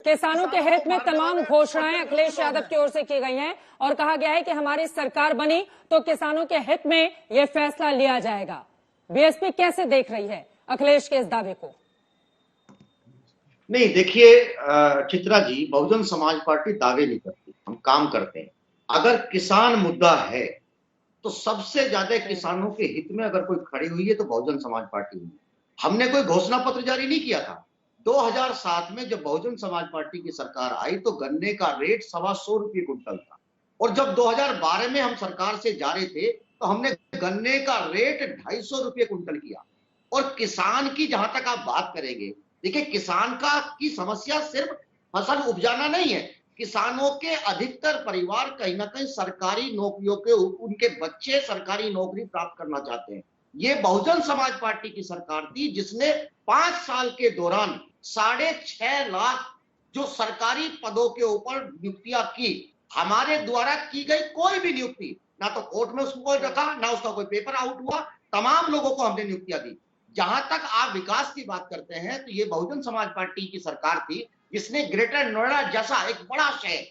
किसानों के हित में तमाम घोषणाएं अखिलेश यादव की ओर से की गई हैं और कहा गया है कि हमारी सरकार बनी तो किसानों के हित में यह फैसला लिया जाएगा। बीएसपी कैसे देख रही है अखिलेश के इस दावे को? नहीं, देखिए चित्रा जी, बहुजन समाज पार्टी दावे नहीं करती, हम काम करते हैं। अगर किसान मुद्दा है तो सबसे ज्यादा किसानों के हित में अगर कोई खड़ी हुई है तो बहुजन समाज पार्टी हुई। हमने कोई घोषणा पत्र जारी नहीं किया था। 2007 में जब बहुजन समाज पार्टी की सरकार आई तो गन्ने का रेट 125 रुपये कुंटल था, और जब 2012 में हम सरकार से जा रहे थे तो हमने गन्ने का रेट 250 रुपये कुंटल किया। और किसान की जहां तक आप बात करेंगे, देखिए किसान की समस्या सिर्फ फसल उपजाना नहीं है। किसानों के अधिकतर परिवार कहीं ना कहीं सरकारी नौकरियों के, उनके बच्चे सरकारी नौकरी प्राप्त करना चाहते हैं। ये बहुजन समाज पार्टी की सरकार थी जिसने 5 साल के दौरान 6.5 लाख जो सरकारी पदों के ऊपर नियुक्तियां की। हमारे द्वारा की गई कोई भी नियुक्ति ना तो कोर्ट में उसको रखा, ना उसका कोई पेपर आउट हुआ, तमाम लोगों को हमने नियुक्तियां दी। जहां तक आप विकास की बात करते हैं तो ये बहुजन समाज पार्टी की सरकार थी जिसने ग्रेटर नोएडा जैसा एक बड़ा शहर,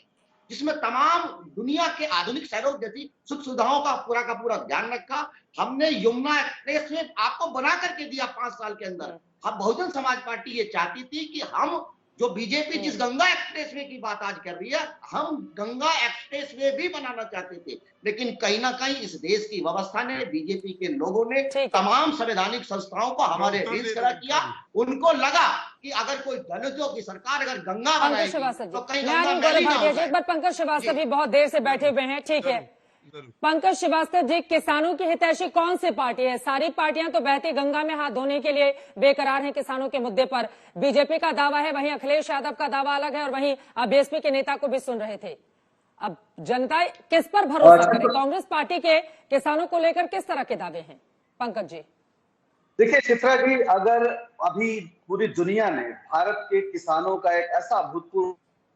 जिसमें तमाम दुनिया के आधुनिक शहरों जैसी सुख सुविधाओं का पूरा ध्यान रखा। हमने यमुना एक्सप्रेस वे आपको बना करके दिया 5 साल के अंदर। हम बहुजन समाज पार्टी ये चाहती थी कि हम जो बीजेपी जिस गंगा एक्सप्रेस वे की बात आज कर रही है, हम गंगा एक्सप्रेस वे भी बनाना चाहते थे, लेकिन कहीं ना कहीं इस देश की व्यवस्था ने, बीजेपी के लोगों ने तमाम संवैधानिक संस्थाओं को हमारे देश खड़ा किया। उनको लगा कि अगर कोई दलितों की सरकार अगर गंगा बनाएगी तो कहीं एक बार पंकज श्रीवास्तव भी बहुत देर से बैठे हुए हैं। ठीक है पंकज श्रीवास्तव जी, किसानों की हितैषी कौन सी पार्टी है? सारी पार्टियां तो बहती गंगा में हाथ धोने के लिए बेकरार हैं किसानों के मुद्दे पर। बीजेपी का दावा है, वहीं अखिलेश यादव का दावा अलग है, और वहीं आप बीएसपी के नेता को भी सुन रहे थे। अब जनता किस पर भरोसा करे? कांग्रेस पार्टी के किसानों को लेकर किस तरह के दावे हैं? पंकज जी देखिए चित्रा जी, अगर अभी पूरी दुनिया ने भारत के किसानों का एक ऐसा अभूतपूर्व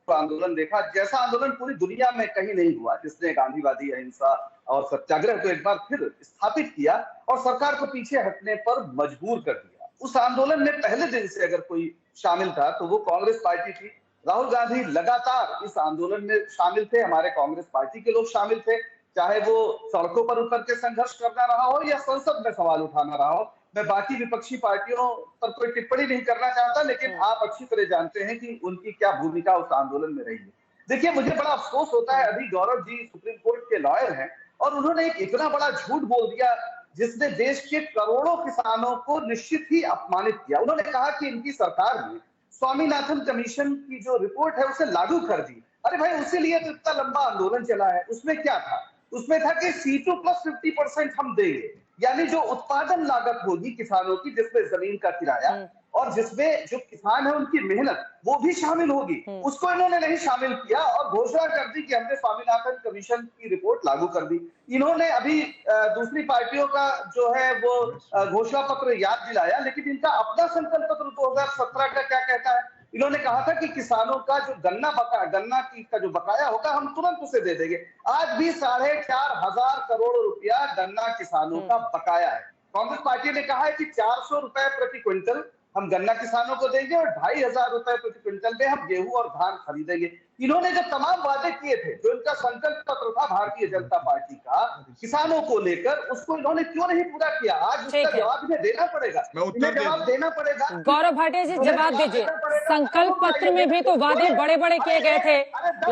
आंदोलन देखा जैसा आंदोलन पूरी दुनिया में कहीं नहीं हुआ, जिसने गांधीवादी अहिंसा और सत्याग्रह को एक बार फिर स्थापित किया और सरकार को पीछे हटने पर मजबूर कर दिया। उस आंदोलन में पहले दिन से अगर कोई शामिल था तो वो कांग्रेस पार्टी थी। राहुल गांधी लगातार इस आंदोलन में शामिल थे, हमारे कांग्रेस पार्टी के लोग शामिल थे, चाहे वो सड़कों पर उतर के संघर्ष करना रहा हो या संसद में सवाल उठाना रहा हो। मैं बाकी विपक्षी पार्टियों पर कोई टिप्पणी नहीं करना चाहता, लेकिन आप अच्छी तरह जानते हैं कि उनकी क्या भूमिका उस आंदोलन में रही है। देखिए मुझे बड़ा अफसोस होता है, अभी गौरव जी सुप्रीम कोर्ट के लॉयर हैं और उन्होंने एक इतना बड़ा झूठ बोल दिया जिसने देश के करोड़ों किसानों को निश्चित ही अपमानित किया। उन्होंने कहा कि इनकी सरकार ने स्वामीनाथन कमीशन की जो रिपोर्ट है उसे लागू कर दी। अरे भाई, उसी लिए तो इतना लंबा आंदोलन चला है। उसमें क्या था? उसमें था कि C2 + 50% हम देंगे, यानी जो उत्पादन लागत होगी किसानों की, जिसमें जमीन का किराया और जिसमें जो किसान है उनकी मेहनत, वो भी शामिल होगी, उसको इन्होंने नहीं शामिल किया और घोषणा कर दी कि हमने स्वामीनाथन कमीशन की रिपोर्ट लागू कर दी। इन्होंने अभी दूसरी पार्टियों का जो है वो घोषणा पत्र याद दिलाया, लेकिन इनका अपना संकल्प पत्र 2017 का क्या कहता है? इन्होंने कहा था कि किसानों का जो गन्ना का जो बकाया होगा हम तुरंत उसे दे देंगे। आज भी 4,500 करोड़ रुपया गन्ना किसानों का बकाया है। कांग्रेस पार्टी ने कहा है कि 400 रुपए प्रति क्विंटल हम गन्ना किसानों को देंगे और 2,500 रुपए प्रति क्विंटल में हम गेहूं और धान खरीदेंगे। इन्होंने जो तमाम वादे किए थे, जो इनका संकल्प पत्र था भारतीय जनता पार्टी का किसानों को लेकर, उसको इन्होंने क्यों नहीं पूरा किया? आज उसका जवाब इन्हें देना पड़ेगा, इन्हें जवाब देना पड़ेगा। गौरव भाटिया जी जवाब दीजिए। संकल्प पत्र में भी तो वादे बड़े बड़े किए गए थे,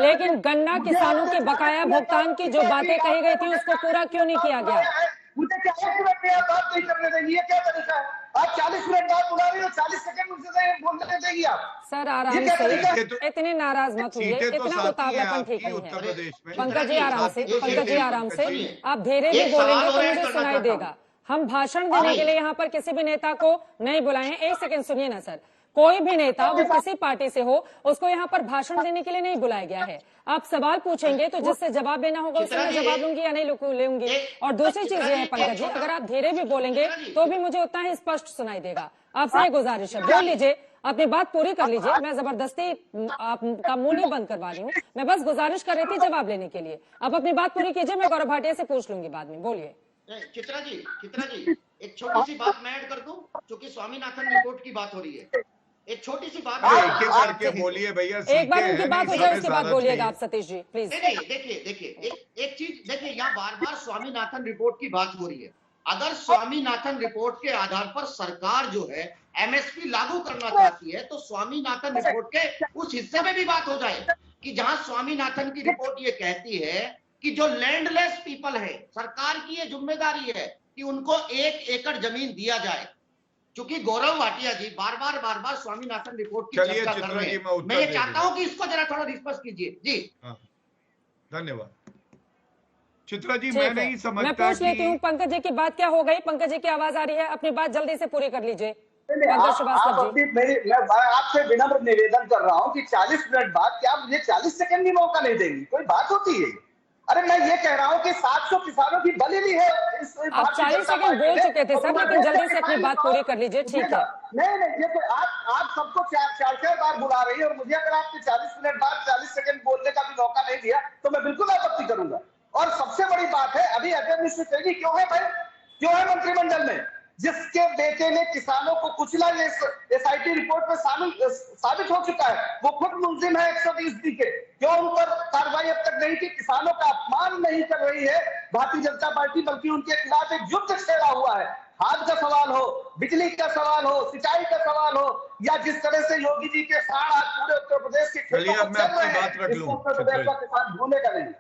लेकिन गन्ना किसानों के बकाया भुगतान की जो बातें कही गई थी उसको पूरा क्यों नहीं किया गया? मुझे 40 मिनट में बात नहीं करने देंगी, ये क्या तरीका है? आप 40 मिनट बात बुला रही हो, 40 सेकंड मुझसे बोलने देंगी आप? सर आराम से, इतने नाराज मत होइए, इतना उतावलापन ठीक नहीं है। पंकज जी आराम से, पंकज जी आराम से, आप धीरे भी बोलेंगे तो मुझे सुनाई देगा। हम भाषण देने के लिए यहाँ पर किसी भी नेता को नहीं बुलाए हैं। एक सेकंड सुनिए ना सर, कोई भी नेता वो किसी पार्टी से हो उसको यहाँ पर भाषण देने के लिए नहीं बुलाया गया है। आप सवाल पूछेंगे तो जिससे जवाब देना होगा उससे मैं जवाब लूंगी या नहीं लूंगी। और दूसरी चीज ये है पंकज जी, अगर आप धीरे भी बोलेंगे तो भी मुझे उतना ही स्पष्ट सुनाई देगा। आपसे गुजारिश है, बोल लीजिए, अपनी बात पूरी कर लीजिए। मैं जबरदस्ती आपका मुंह नहीं बंद करवा रही हूँ, मैं बस गुजारिश कर रही थी जवाब लेने के लिए। आप अपनी बात पूरी कीजिए, मैं गौरव भाटिया से पूछ लूंगी बाद में। बोलिए। चित्रा जी एक छोटी सी बात मैं ऐड कर दूं, क्योंकि स्वामीनाथन रिपोर्ट की बात हो रही है। एक छोटी सी बात एक एक करके बोलिए भैया, एक बार उनकी बात हो जाए उसके बाद बोलिएगा आप सतीश जी प्लीज। देखिए एक चीज देखिए, यहाँ बार बार स्वामीनाथन रिपोर्ट की बात हो रही है। अगर स्वामीनाथन रिपोर्ट के आधार पर सरकार जो है एमएसपी लागू करना चाहती है, तो स्वामीनाथन रिपोर्ट के उस हिस्से में भी बात हो जाए कि जहां स्वामीनाथन की रिपोर्ट ये कहती है कि जो लैंडलेस पीपल है, सरकार की ये जिम्मेदारी है कि उनको 1 एकड़ जमीन दिया जाए। क्योंकि गौरव भाटिया जी बार बार स्वामीनाथन रिपोर्ट की चर्चा कर रहे हैं, मैं ये चाहता हूं कि इसको जरा थोड़ा डिस्कस कीजिए जी। धन्यवाद चित्रा जी। मैं नहीं समझता, मैं पूछ लेती हूँ पंकज जी की बात क्या हो गई। पंकज जी की आवाज आ रही है, अपनी बात जल्दी से पूरी कर लीजिए। पंकज श्रीवास्तव जी, मैं आपसे विनम्र निवेदन कर रहा हूँ कि 40 मिनट बाद क्या मुझे 40 सेकंड भी मौका नहीं देंगी? कोई बात होती है? अरे मैं ये कह रहा हूँ कि 700 किसानों की बलि भी है। आप 40 सेकंड बोल चुके थे सर, लेकिन जल्दी से अपनी बात पूरी कर लीजिए। ठीक है, नहीं ये तो आप सबको 4 बार बुला रही है और मुझे अगर आपने 40 मिनट बाद 40 सेकंड बोलने का भी मौका नहीं दिया तो मैं बिल्कुल आपत्ति करूंगा। और सबसे बड़ी बात है, अभी अजय मिश्र तेजी क्यों है भाई, क्यों है मंत्रिमंडल में? जिसके बेटे ने किसानों को कुचला, ये एसआईटी रिपोर्ट में साबित हो चुका है। वो खुद मुलजिम है 120D के। क्यों उन पर कार्रवाई अब तक नहीं की? किसानों का अपमान नहीं कर रही है भारतीय जनता पार्टी, बल्कि उनके खिलाफ एक युद्ध छेड़ा हुआ है। खाद का सवाल हो, बिजली का सवाल हो, सिंचाई का सवाल हो, या जिस तरह से योगी जी के साथ आज पूरे उत्तर प्रदेश के चलिए अब मैं अपनी बात रख लूं, उत्तर प्रदेश का किसान भूलेगा नहीं।